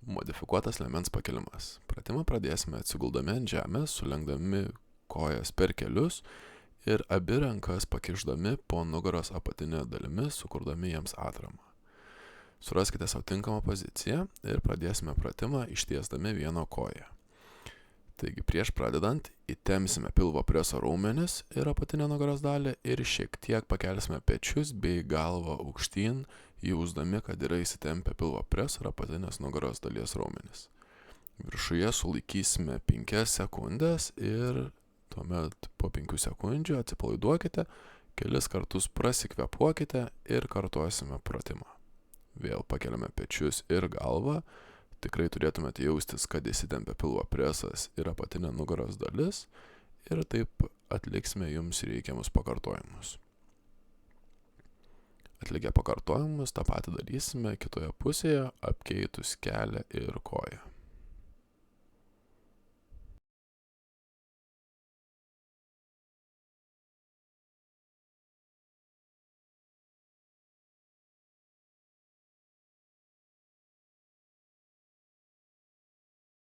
Modifikuotas liemens pakėlimas. Pratimą pradėsime atsiguldami ant žemės, sulenkdami kojas per kelius ir abi rankas pakišdami po nugaros apatinė dalimi, sukurdami jiems atramą. Suraskite savo tinkamą poziciją ir pradėsime pratimą ištiesdami vieną koją. Taigi prieš pradedant įtempsime pilvo preso raumenis ir apatinę nugaros dalį ir šiek tiek pakelsime pečius bei galvą aukštyn, jausdami, kad yra įsitempę pilvo preso ir apatinės nugaros dalies raumenis. Viršuje sulaikysime 5 sekundės ir tuomet po 5 sekundžių atsipalaiduokite, kelis kartus prasikvėpuokite ir kartuosime pratimą. Vėl pakeliame pečius ir galvą. Tikrai turėtumėte jaustis, kad įsitempia pilvo presas ir apatinė nugaros dalis ir taip atliksime jums reikiamus pakartojimus. Atlikę pakartojimus tą patį darysime kitoje pusėje, apkeitus kelią ir koją.